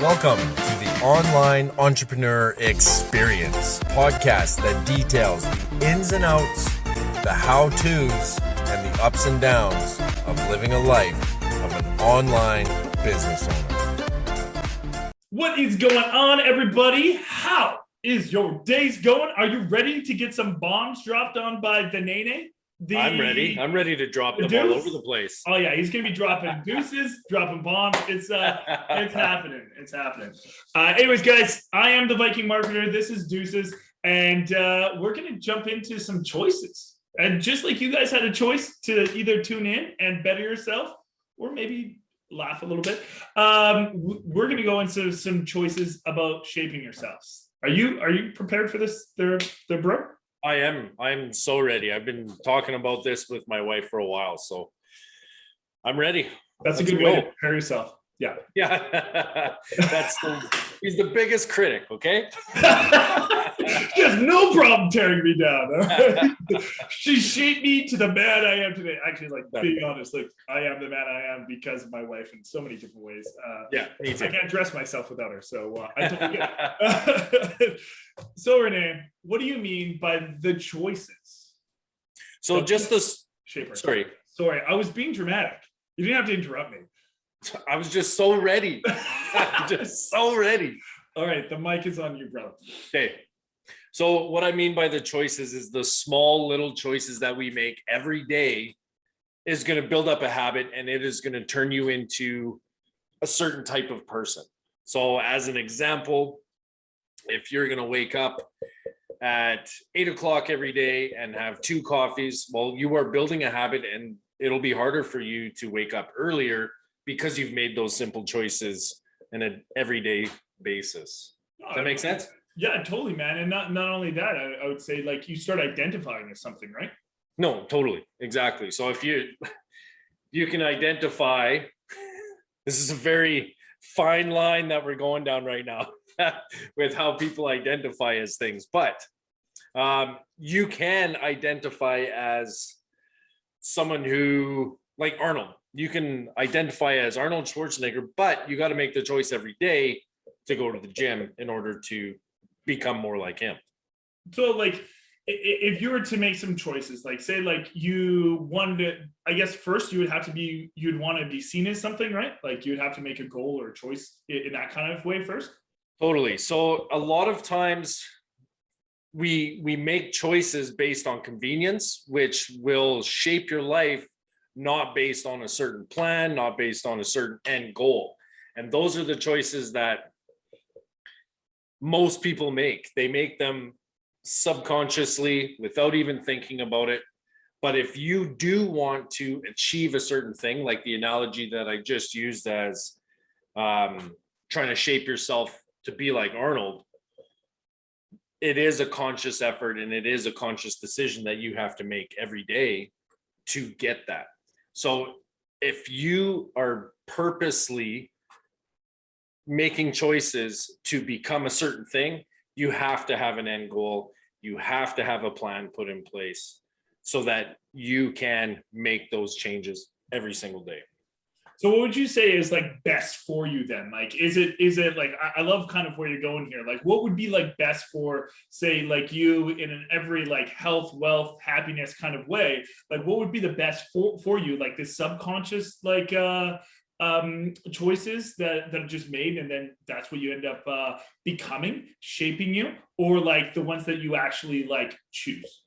Welcome to the Online Entrepreneur Experience podcast that details the ins and outs, the how-tos, and the ups and downs of living a life of an online business owner. What is going on, everybody? How is your days going? Are you ready to get some bombs dropped on by the Nene? I'm ready. I'm ready to drop them all over the place. Oh yeah, he's gonna be dropping deuces, dropping bombs. It's happening. It's happening. Anyways, guys, I am the Viking marketer. This is Deuces, and we're gonna jump into some choices. And just like you guys had a choice to either tune in and better yourself, or maybe laugh a little bit, we're gonna go into some choices about shaping yourselves. Are you prepared for this, there, bro? I'm so ready. I've been talking about this with my wife for a while, so I'm ready. That's a good way to prepare yourself. Yeah. Yeah. He's the biggest critic, okay? She has no problem tearing me down. She shaped me to the man I am today. Actually, like, being honest, like, I am the man I am because of my wife in so many different ways. Yeah, me too. I can't dress myself without her, so I totally get it. So, Renee, what do you mean by the choices? So just this shaper. Sorry, I was being dramatic. You didn't have to interrupt me. I was just so ready. Just so ready. All right, the mic is on you, bro. Okay. So what I mean by the choices is the small little choices that we make every day is going to build up a habit, and it is going to turn you into a certain type of person. So as an example, if you're going to wake up at 8 o'clock every day and have 2 coffees, well, you are building a habit, and it'll be harder for you to wake up earlier because you've made those simple choices on an everyday basis. Does that make sense? Yeah, totally, man. And not only that, I would say, like, you start identifying as something, right? No, totally. Exactly. So if you can identify, this is a very fine line that we're going down right now with how people identify as things, but you can identify as someone who, like Arnold, you can identify as Arnold Schwarzenegger, but you got to make the choice every day to go to the gym in order to become more like him. So, like, if you were to make some choices, like, say, like, you wanted to, I guess first you'd want to be seen as something, right? Like, you'd have to make a goal or a choice in that kind of way first. Totally. So a lot of times we make choices based on convenience, which will shape your life, not based on a certain plan, not based on a certain end goal. And those are the choices that most people make. They make them subconsciously without even thinking about it. But if you do want to achieve a certain thing, like the analogy that I just used as trying to shape yourself to be like Arnold, it is a conscious effort, and it is a conscious decision that you have to make every day to get that. So if you are purposely making choices to become a certain thing, you have to have an end goal. You have to have a plan put in place so that you can make those changes every single day. So what would you say is, like, best for you then? Like, is it like, I love kind of where you're going here. Like, what would be, like, best for, say, like, you in an every, like, health, wealth, happiness kind of way? Like, what would be the best for you? Like, this subconscious, like, choices that are just made, and then that's what you end up becoming, shaping you, or like the ones that you actually, like, choose?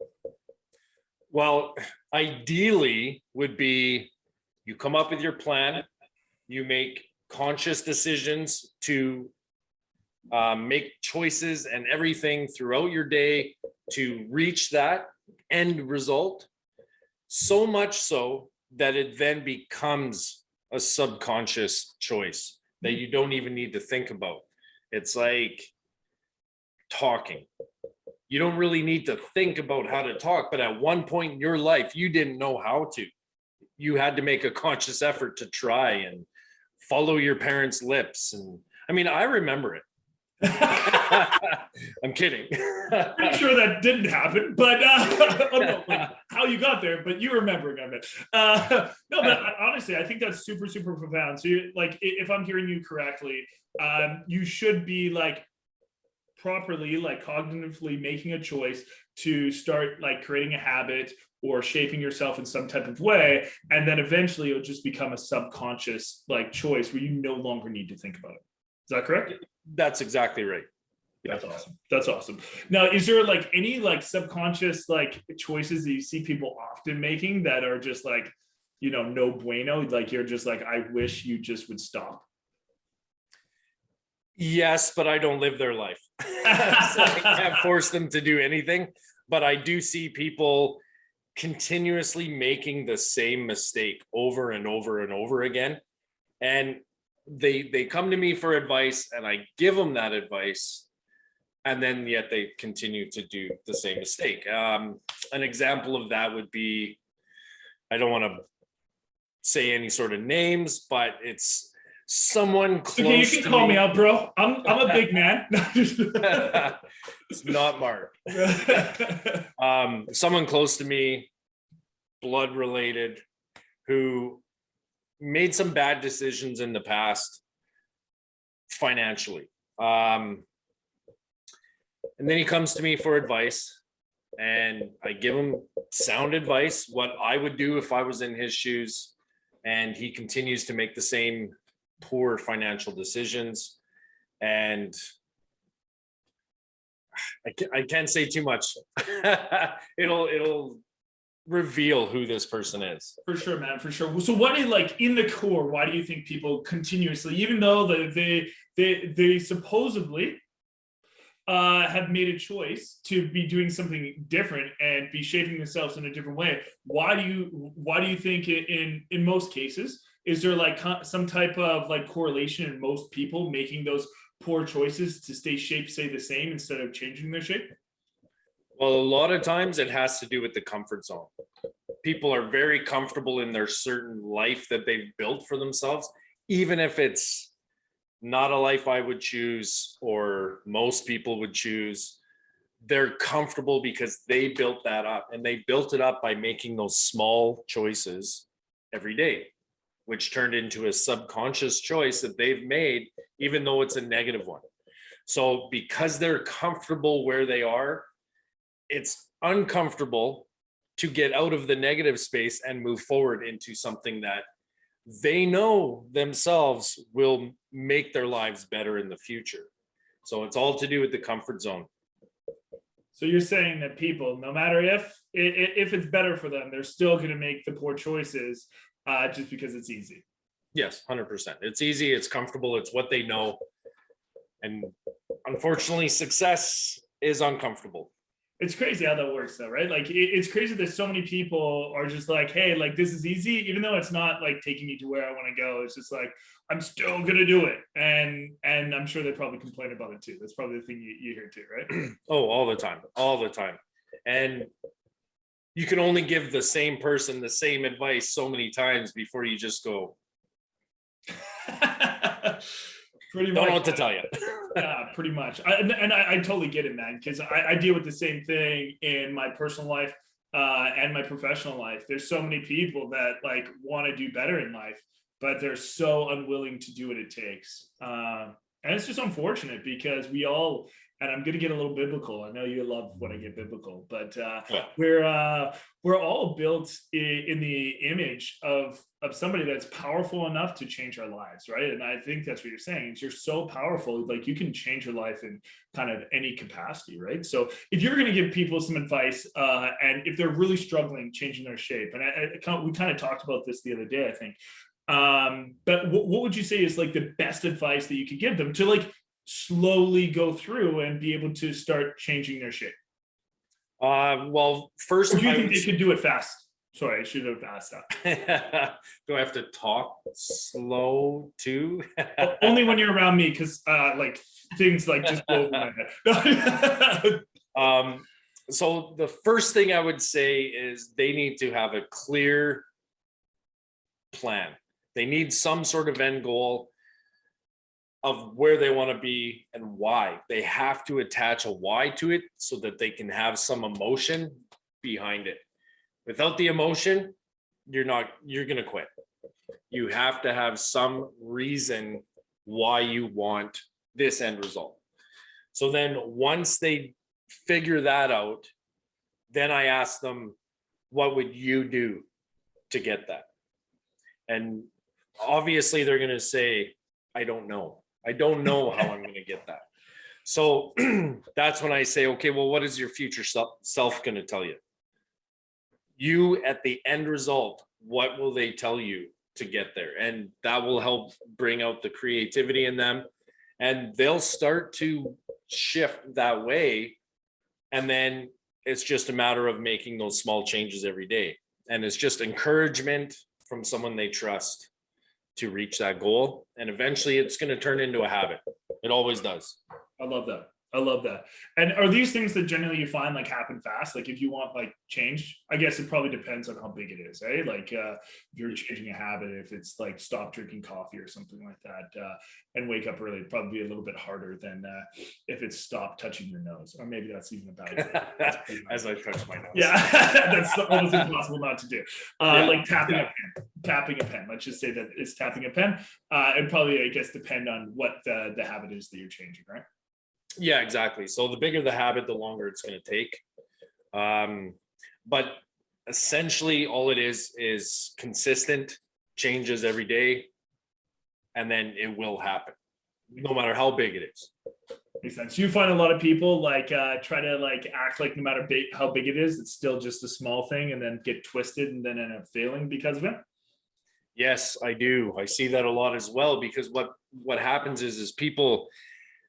Well, ideally would be you come up with your plan, you make conscious decisions to make choices and everything throughout your day to reach that end result, so much so that it then becomes a subconscious choice that you don't even need to think about. It's like talking. You don't really need to think about how to talk, but at one point in your life, you didn't know how to. You had to make a conscious effort to try and follow your parents' lips. And I mean, I remember it. I'm kidding. Pretty sure that didn't happen, but I don't know like, how you got there, but you remembering of it. No, but honestly, I think that's super, super profound. So, you like, if I'm hearing you correctly, you should be like properly, like cognitively making a choice to start like creating a habit or shaping yourself in some type of way, and then eventually it'll just become a subconscious like choice where you no longer need to think about it. Is that correct? That's exactly right. That's awesome. That's awesome. Now, is there like any like subconscious like choices that you see people often making that are just like, you know, no bueno? Like you're just like, I wish you just would stop. Yes, but I don't live their life. So I can't force them to do anything. But I do see people continuously making the same mistake over and over and over again. And they come to me for advice and I give them that advice. And then yet they continue to do the same mistake. An example of that would be, I don't want to say any sort of names, but it's someone close. Okay, you can call me out, bro. I'm a big man. It's not Mark. Someone close to me, blood related, who made some bad decisions in the past financially. And then he comes to me for advice and I give him sound advice, what I would do if I was in his shoes. And he continues to make the same poor financial decisions. And I can't say too much. It'll reveal who this person is. For sure, man, for sure. So what is like in the core, why do you think people continuously, even though they supposedly have made a choice to be doing something different and be shaping themselves in a different way, why do you think in most cases, is there like some type of like correlation in most people making those poor choices to stay the same instead of changing their shape? Well, a lot of times it has to do with the comfort zone. People are very comfortable in their certain life that they've built for themselves, even if it's not a life I would choose or most people would choose. They're comfortable because they built that up, and they built it up by making those small choices every day, which turned into a subconscious choice that they've made, even though it's a negative one. So because they're comfortable where they are, it's uncomfortable to get out of the negative space and move forward into something that they know themselves will make their lives better in the future. So it's all to do with the comfort zone. So you're saying that people, no matter if it's better for them, they're still going to make the poor choices just because it's easy. Yes, 100%. It's easy, it's comfortable, it's what they know. And unfortunately, success is uncomfortable. It's crazy how that works though, right? Like it's crazy that so many people are just like, hey, like this is easy, even though it's not like taking me to where I want to go. It's just like, I'm still gonna do it. And I'm sure they probably complain about it too. That's probably the thing you hear too, right? Oh, all the time. And you can only give the same person the same advice so many times before you just go, Pretty don't much. know what to tell you. Yeah, pretty much. I totally get it, man, because I deal with the same thing in my personal life and my professional life. There's so many people that like want to do better in life, but they're so unwilling to do what it takes. And it's just unfortunate because we all, and I'm going to get a little biblical. I know you love when I get biblical, but we're all built in the image of somebody that's powerful enough to change our lives, right? And I think that's what you're saying. Is you're so powerful, like you can change your life in kind of any capacity, right? So if you're going to give people some advice, and if they're really struggling changing their shape, and we kind of talked about this the other day, I think. But what would you say is like the best advice that you could give them to like slowly go through and be able to start changing their shape? Well, first, or do you think they could do it fast? Sorry, I should have asked that. Do I have to talk slow too? Only when you're around me, because like things like just go over my head. So the first thing I would say is they need to have a clear plan. They need some sort of end goal. of where they want to be and why. They have to attach a why to it so that they can have some emotion behind it. Without the emotion, you're going to quit. You have to have some reason why you want this end result. So then once they figure that out, then I ask them, what would you do to get that? And obviously they're going to say, I don't know. I don't know how I'm going to get that. So that's when I say, okay, well, what is your future self going to tell you? You at the end result, what will they tell you to get there? And that will help bring out the creativity in them, and they'll start to shift that way. And then it's just a matter of making those small changes every day. And it's just encouragement from someone they trust to reach that goal. And eventually it's going to turn into a habit. It always does. I love that. I love that. And are these things that generally you find like happen fast? Like if you want like change, I guess it probably depends on how big it is, eh? Like if you're changing a habit, if it's like stop drinking coffee or something like that, and wake up early, it'd probably be a little bit harder than if it's stop touching your nose, or maybe that's even a bad thing. As I touch my nose. Yeah, that's almost impossible not to do. Like tapping a pen. Let's just say that it's tapping a pen. And probably, I guess, depend on what the habit is that you're changing, right? Yeah, exactly. So the bigger the habit, the longer it's going to take. But essentially all it is consistent changes every day, and then it will happen no matter how big it is. Makes sense. You find a lot of people like try to like act like no matter how big it is, it's still just a small thing, and then get twisted and then end up failing because of it. Yes, I do. I see that a lot as well, because what happens is people,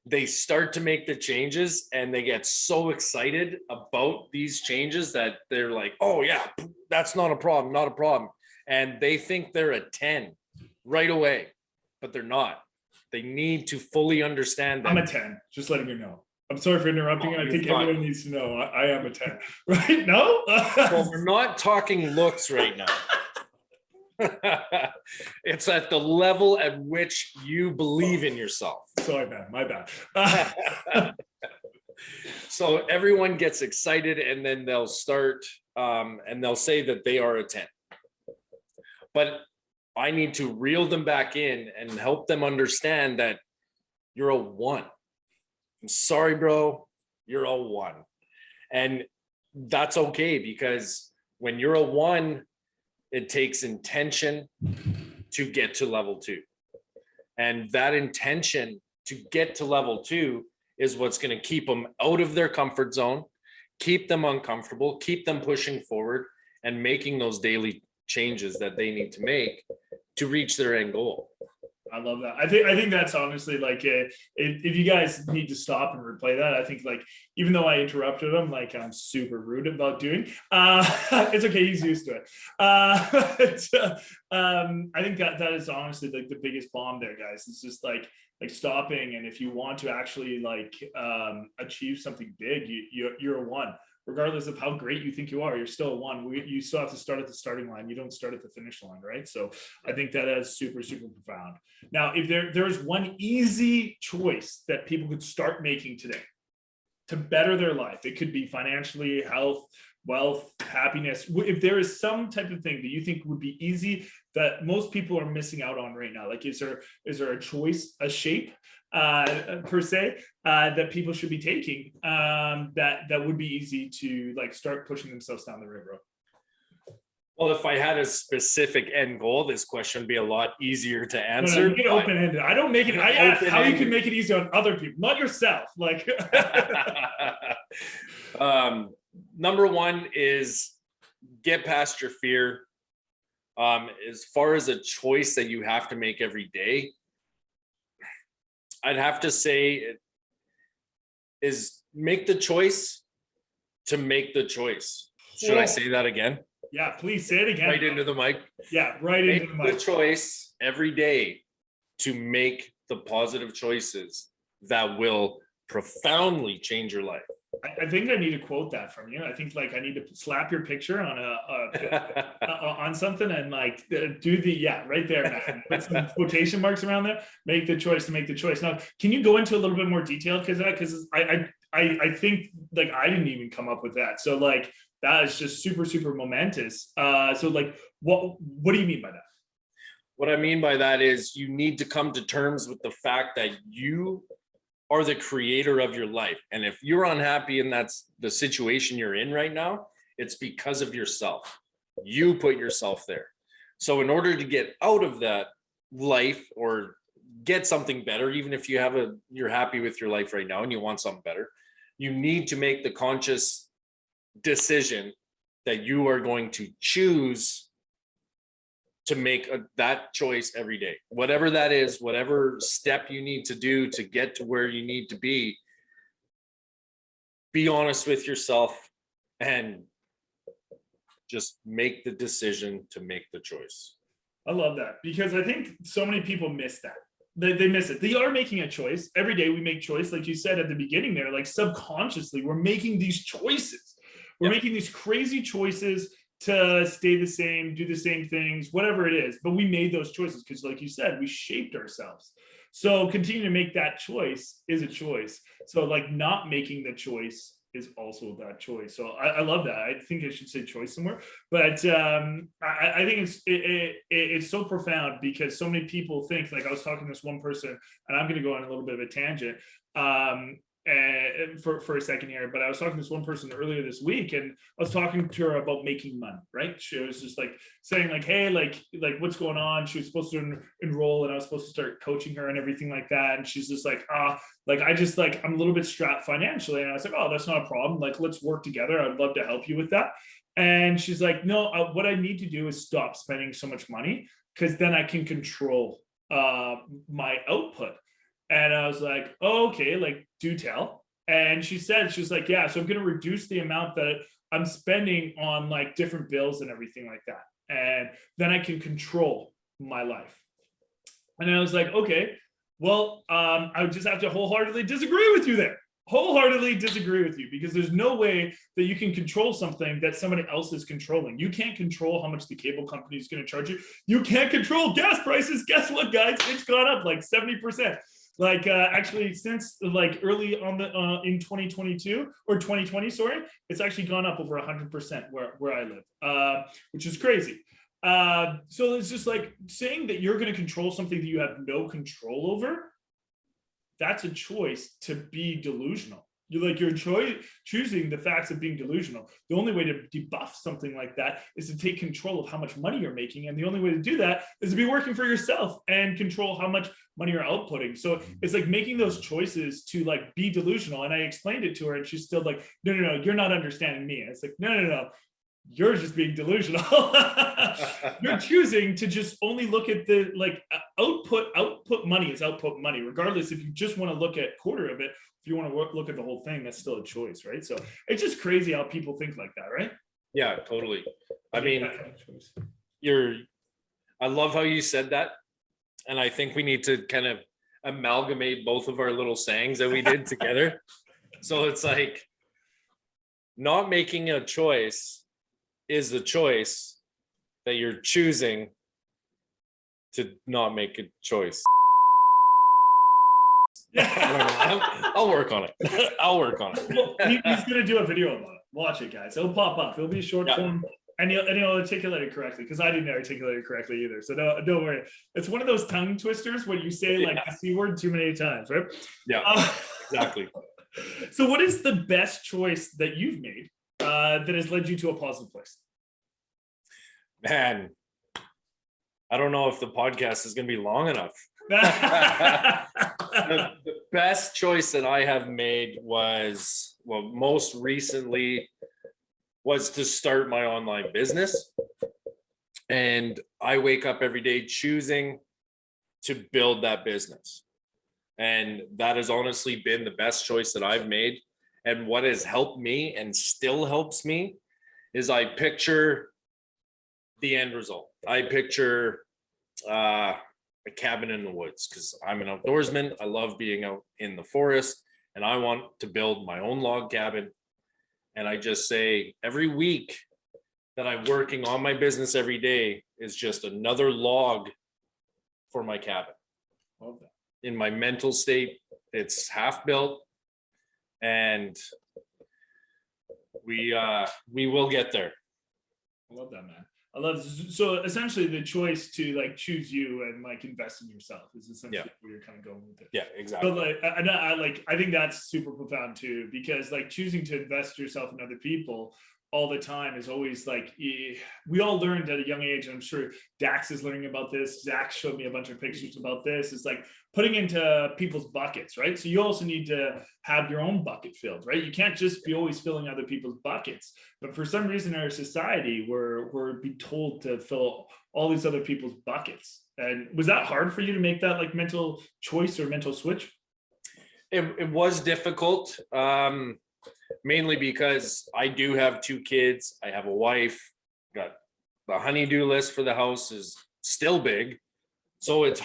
they start to make the changes and they get so excited about these changes that they're like, oh yeah, that's not a problem. And they think they're a 10 right away, but they're not. They need to fully understand that. I'm a 10, just letting you know. I'm sorry for interrupting. I think everyone needs to know I am a 10, right? No? Well, we're not talking looks right now. It's at the level at which you believe in yourself. Sorry, man, my bad. So everyone gets excited, and then they'll start and they'll say that they are a 10. But I need to reel them back in and help them understand that you're a 1. I'm sorry, bro, you're a 1. And that's okay, because when you're a 1, it takes intention to get to level 2. And that intention to get to level 2 is what's going to keep them out of their comfort zone, keep them uncomfortable, keep them pushing forward and making those daily changes that they need to make to reach their end goal. I love that. I think that's honestly like if you guys need to stop and replay that, I think like even though I interrupted him, like I'm super rude about doing, it's okay. He's used to it. I think that is honestly like the biggest bomb there, guys. It's just like stopping, and if you want to actually like achieve something big, you're a 1. Regardless of how great you think you are, you're still a 1. You still have to start at the starting line. You don't start at the finish line, right? So I think that is super, super profound. Now, if there is one easy choice that people could start making today to better their life, it could be financially, health, wealth, happiness. If there is some type of thing that you think would be easy that most people are missing out on right now, like is there a choice, a shape per se that people should be taking that would be easy to like start pushing themselves down the right road? Well, if I had a specific end goal, this question would be a lot easier to answer. No, you get open-ended. I don't make it. I ask how you can make it easy on other people, not yourself. Like, number 1 is get past your fear. As far as a choice that you have to make every day, I'd have to say is make the choice to make the choice. Should I say that again? Yeah, please say it again. Right into the mic. Yeah, right into the mic. Make the choice every day to make the positive choices that will profoundly change your life. I think I need to quote that from you. I think like I need to slap your picture on on something and like do the right there, man. Put some quotation marks around there. Make the choice to make the choice. Now, can you go into a little bit more detail because I think like I didn't even come up with that. So like that is just super momentous. So like what do you mean by that? What I mean by that is you need to come to terms with the fact that you are the creator of your life. And if you're unhappy and that's the situation you're in right now, it's because of yourself. You put yourself there. So in order to get out of that life or get something better, even if you're happy with your life right now and you want something better, you need to make the conscious decision that you are going to choose to make that choice every day, whatever that is, whatever step you need to do to get to where you need to be honest with yourself and just make the decision to make the choice. I love that because I think so many people miss that. They miss it. They are making a choice every day. We make choice, like you said at the beginning there, like subconsciously we're making these choices. We're making these crazy choices to stay the same, do the same things, whatever it is. But we made those choices because, like you said, we shaped ourselves. So continue to make that choice is a choice. So like not making the choice is also that choice. So I love that. I think I should say choice somewhere. But I think it's so profound because so many people think, like I was talking to this one person, and I'm going to go on a little bit of a tangent. For a second here, but I was talking to this one person earlier this week, and I was talking to her about making money, right? She was just like saying like, hey, like what's going on? She was supposed to enroll and I was supposed to start coaching her and everything like that. And she's just like, like I just like I'm a little bit strapped financially. And I was like, oh, that's not a problem. Like, let's work together. I'd love to help you with that. And she's like, no, what I need to do is stop spending so much money because then I can control my output. And I was like, oh, okay, like do tell. And she was like, yeah, so I'm going to reduce the amount that I'm spending on like different bills and everything like that. And then I can control my life. And I was like, okay, well, I would just have to wholeheartedly disagree with you there. Wholeheartedly disagree with you because there's no way that you can control something that somebody else is controlling. You can't control how much the cable company is going to charge you. You can't control gas prices. Guess what, guys? It's gone up like 70%. Like actually since like early on the in 2022 or 2020, sorry, it's actually gone up over 100% where I live, which is crazy. So it's just like saying that you're going to control something that you have no control over. That's a choice to be delusional. You're choosing the facts of being delusional. The only way to debuff something like that is to take control of how much money you're making. And the only way to do that is to be working for yourself and control how much money you're outputting. So it's like making those choices to like be delusional. And I explained it to her and she's still like, no, you're not understanding me. And it's like, no. You're just being delusional. You're choosing to just only look at the like output money is output money, regardless if you just want to look at quarter of it. If you want to look at the whole thing, that's still a choice, right? So it's just crazy how people think like that, right? Yeah, totally. I mean, I love how you said that. And I think we need to kind of amalgamate both of our little sayings that we did together. So it's like not making a choice is the choice that you're choosing to not make a choice. I'll work on it. I'll work on it. Well, he's gonna do a video about it. Watch it, guys. It'll pop up. It'll be short form, and he'll articulate it correctly because I didn't articulate it correctly either. So don't worry. It's one of those tongue twisters where you say like the C word too many times, right? Yeah, exactly. So, what is the best choice that you've made that has led you to a positive place? Man, I don't know if the podcast is going to be long enough. The best choice that I have made was, well, most recently was to start my online business. And I wake up every day choosing to build that business. And that has honestly been the best choice that I've made. And what has helped me and still helps me is I picture the end result. I picture a cabin in the woods because I'm an outdoorsman. I love being out in the forest and I want to build my own log cabin. And I just say every week that I'm working on my business every day is just another log for my cabin. Love that. In my mental state, it's half built, and we will get there. I love that, man. I love so essentially the choice to like choose you and like invest in yourself is essentially where you're kind of going with it. Yeah, exactly. But like I think that's super profound too, because like choosing to invest yourself in other people all the time is always like, we all learned at a young age, and I'm sure Dax is learning about this. Zach showed me a bunch of pictures about this. It's like putting into people's buckets, right? So you also need to have your own bucket filled, right? You can't just be always filling other people's buckets. But for some reason in our society, we're being told to fill all these other people's buckets. And was that hard for you to make that like mental choice or mental switch? It was difficult. Mainly because I do have 2 kids. I have a wife. Got the honey-do list for the house is still big. So it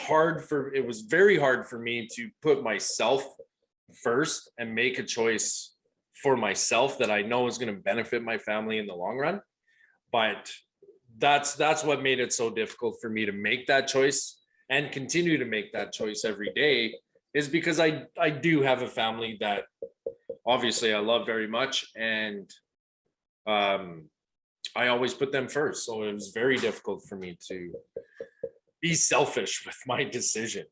was very hard for me to put myself first and make a choice for myself that I know is going to benefit my family in the long run. But that's what made it so difficult for me to make that choice and continue to make that choice every day, is because I do have a family that obviously I love very much, and I always put them first. So it was very difficult for me to be selfish with my decision.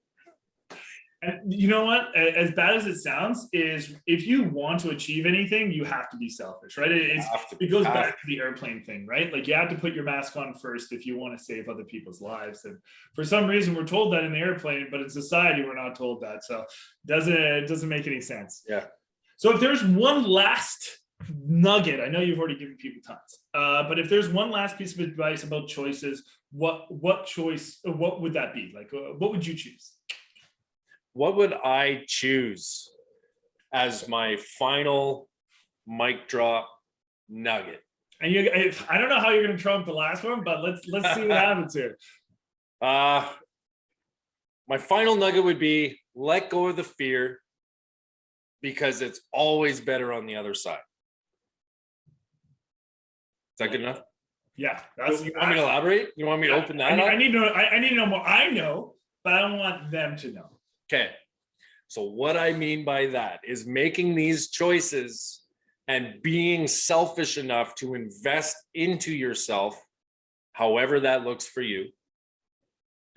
And you know what? As bad as it sounds, is if you want to achieve anything, you have to be selfish, right? It goes back to the airplane thing, right? Like you have to put your mask on first if you want to save other people's lives. And for some reason, we're told that in the airplane, but in society, we're not told that. So it doesn't make any sense. Yeah. So if there's one last nugget, I know you've already given people tons, but if there's one last piece of advice about choices, what would that be? Like, what would you choose? What would I choose as my final mic drop nugget? And I don't know how you're going to trump the last one, but let's see what happens here. My final nugget would be let go of the fear, because it's always better on the other side. Is that good enough? Yeah. You want me to elaborate? You want me to open that up? I need to know more. I know, but I don't want them to know. Okay. So what I mean by that is making these choices and being selfish enough to invest into yourself, however that looks for you.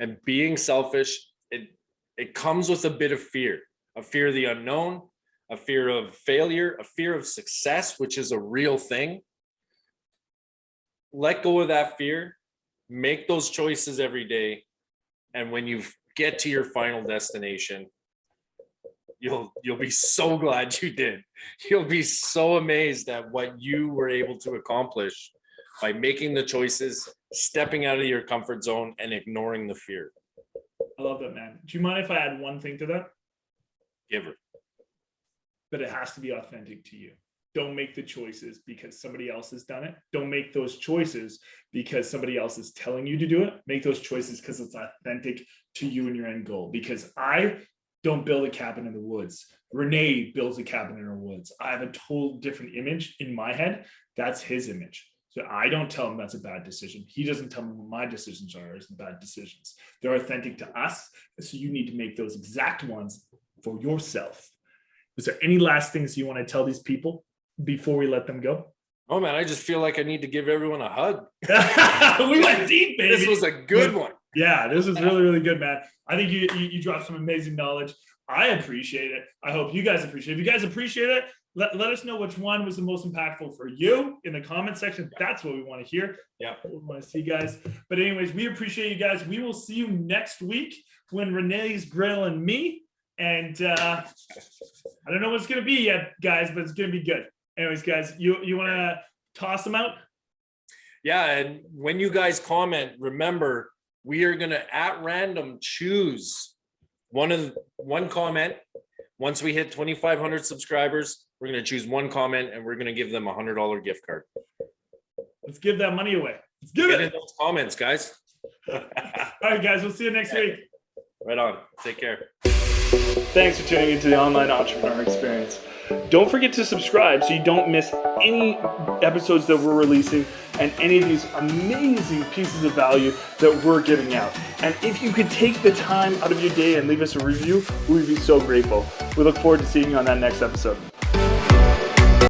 And being selfish, it comes with a bit of fear of the unknown, a fear of failure, a fear of success, which is a real thing. Let go of that fear, make those choices every day. And when you get to your final destination, you'll be so glad you did. You'll be so amazed at what you were able to accomplish by making the choices, stepping out of your comfort zone, and ignoring the fear. I love that, man. Do you mind if I add one thing to that? Give it. But it has to be authentic to you. Don't make the choices because somebody else has done it. Don't make those choices because somebody else is telling you to do it. Make those choices because it's authentic to you and your end goal. Because I don't build a cabin in the woods. Renee builds a cabin in her woods. I have a total different image in my head. That's his image. So I don't tell him that's a bad decision. He doesn't tell me what my decisions are as bad decisions. They're authentic to us. So you need to make those exact ones for yourself. Is there any last things you want to tell these people before we let them go? Oh man, I just feel like I need to give everyone a hug. We went deep, baby. This was a good one. Yeah, this was really, really good, man. I think you dropped some amazing knowledge. I appreciate it. I hope you guys appreciate it. If you guys appreciate it, let us know which one was the most impactful for you in the comment section. That's what we want to hear. Yeah. We want to see, guys. But anyways, we appreciate you guys. We will see you next week when Renee's grilling me. And I don't know what it's going to be yet, guys, but it's going to be good. Anyways, guys, you want to toss them out? Yeah, and when you guys comment, remember, we are going to, at random, choose one comment. Once we hit 2,500 subscribers, we're going to choose one comment, and we're going to give them a $100 gift card. Let's give that money away. Let's give Get it. in those comments, guys. All right, guys, we'll see you next week. Right on. Take care. Thanks for tuning into the Online Entrepreneur Experience. Don't forget to subscribe so you don't miss any episodes that we're releasing and any of these amazing pieces of value that we're giving out. And if you could take the time out of your day and leave us a review, we'd be so grateful. We look forward to seeing you on that next episode.